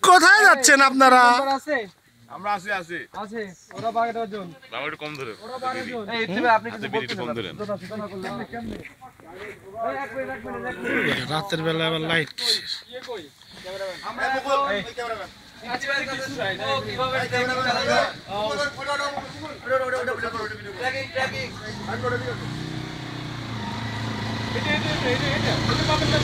কোথায় যাচ্ছেন আপনারা? আমরা আছি আছি আছে ওরা 12 জন বাবা একটু কম ধরে ওরা 12 জন এই তুমি আপনি কিছু বলতেছেন কম ধরেন কেমনে রাতের বেলা আবার লাইট ইয়ে কই আমরা ওই ক্যামেরাম্যান ও কিভাবে ট্রেকিং চালাবে ট্রেকিং ট্রেকিং এটা পাবেন না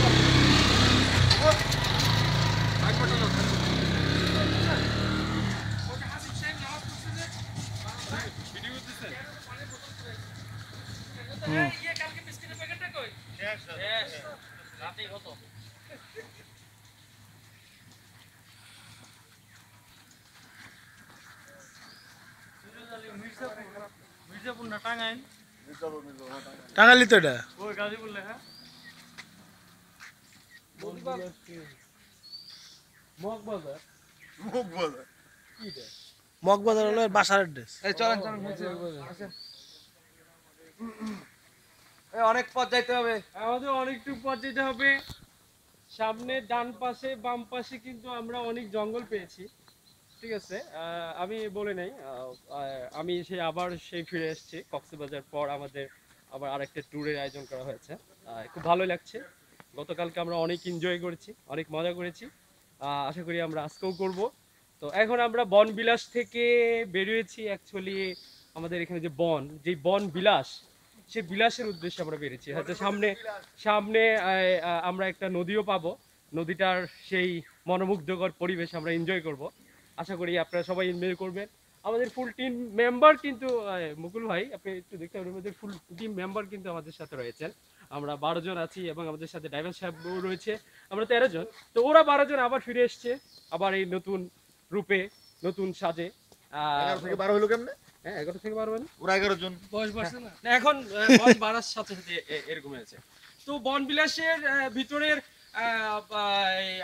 মির্জাপুর না টাঙ্গাইল টাঙ্গাইলি তো এটা ওই গাজীপুর লেখা মগবাজার কিটা মগবাজার হলো এর বাসার অ্যাড্রেস। এই চলেন চলেন এই অনেক পথ যাইতে হবে আমাদের অনেকটুকু পথ যেতে হবে। সামনে ডান পাশে বাম পাশে কিন্তু আমরা অনেক জঙ্গল পেয়েছি, ঠিক আছে। আমি বলে নেই আমি আবার ফিরে এসেছি কক্সবাজার পর আমাদের আবার আরেকটা ট্যুরের আয়োজন করা হয়েছে। খুব ভালো লাগছে। গতকালকে আমরা অনেক এনজয় করেছি, অনেক মজা করেছি। আশা করি আমরা আজকেও করব। তো এখন আমরা বনবিলাস থেকে বেরিয়েছি। অ্যাকচুয়ালি আমাদের এখানে যে বন বিলাস, সেই বিলাসের উদ্দেশ্যে আমরা বেরিয়েছি। হয়তো সামনে আমরা একটা নদীও পাবো। নদীটার সেই মনোমুগ্ধকর পরিবেশ আমরা এনজয় করব। আশা করি আপনারা সবাই এনজয় করবেন। আমাদের ফুল টিম মেম্বার কিন্তু মুকুল ভাই, আপনি একটু দেখতে পারেন, আমাদের ফুল টিম মেম্বার কিন্তু আমাদের সাথে রয়েছেন। আমরা 12 জন আছি এবং আমাদের সাথে ড্রাইভার সাহেবও রয়েছে। আমরা 13 জন। তো ওরা 12 জন আবার ফিরে এসছে, আবার এই নতুন রূপে, নতুন সাজে। 11 থেকে 12 হলো কেমনে? হ্যাঁ 11 থেকে 12 মানে ওরা 11 জন বয়স বাড়ছে না, এখন বয়স বাড়ার সাথে সাথে এরকম হয়েছে। তো বনবিলাসের ভিতরের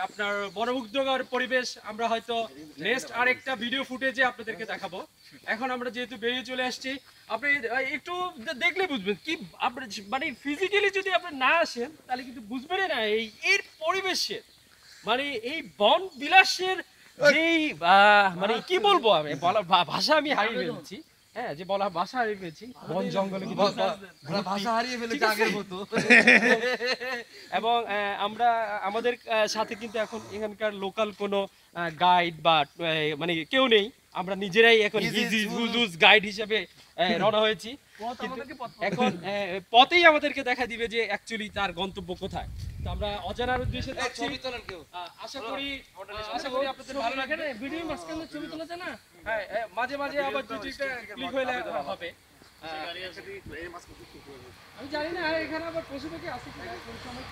আপনার মনোমুগ্ধকর পরিবেশ আমরা হয়তো নেক্সট আরেকটা ভিডিও ফুটেজে আপনাদেরকে দেখাবো। এখন আমরা যেহেতু বেরিয়ে চলে আসছি, আপনি একটু দেখলে বুঝবেন কি, আপনি মানে ফিজিক্যালি যদি আপনি না আসেন তাহলে কিন্তু বুঝবেনই না এর পরিবেশের, মানে এই বন বিলাসের যেই মানে কি বলবো, আমি ভাষা আমি হারিয়ে ফেলছি। হ্যাঁ, যে বলা ভাষা হারিয়ে ফেলছি। বন জঙ্গলে ভাষা হারিয়ে ফেলেছে আগের মতো। এবং আমরা আমাদের সাথে কিন্তু এখন এখানকার লোকাল কোনো গাইড বা মানে কেউ নেই। আমরা নিজেরাই এখন গাইড হিসেবে রওনা হয়েছি। এখন পথেই আমাদেরকে দেখা দিবে যে অ্যাকচুয়ালি তার গন্তব্য কোথায়। তো আমরা অজানার উদ্দেশ্যে যাচ্ছি। আশা করি আপনাদের ভালো লাগে। না ভিডিও মাঝখানে ছবি তোলা যায় না? হ্যাঁ, মাঝে মাঝে আবার দুইটা ক্লিক হলে হবে। আমি জানি না এখানে আবার পশু পাখি আছে কিনা, কোন সময়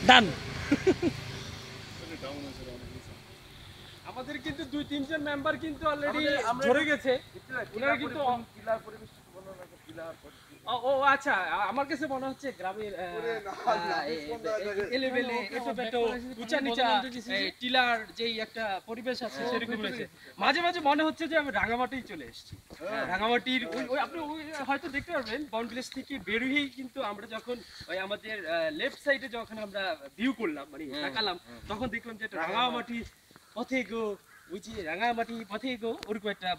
ডান। আমাদের কিন্তু 2-3 জন মেম্বার কিন্তু অলরেডি ঝরে গেছে। ওনারা কিন্তু ও আচ্ছা, আমার কাছে মনে হচ্ছে গ্রামের এলেবেলে এটো উঁচা নিচা টিলার যেই একটা পরিবেশ আছে সেরকম রয়েছে। মাঝে মাঝে মনে হচ্ছে যে আমি রাঙামাটি চলে এসেছি। রাঙামাটির আপনি হয়তো দেখতে পারবেন বনবিলাস থেকে বেরিয়েই কিন্তু আমরা যখন ওই আমাদের লেফট সাইডে যখন আমরা ভিউ করলাম, মানে তাকালাম, তখন দেখলাম যে একটা রাঙামাটি পথে গো, ওই যে রাঙামাটি পথে গো ওরকম একটা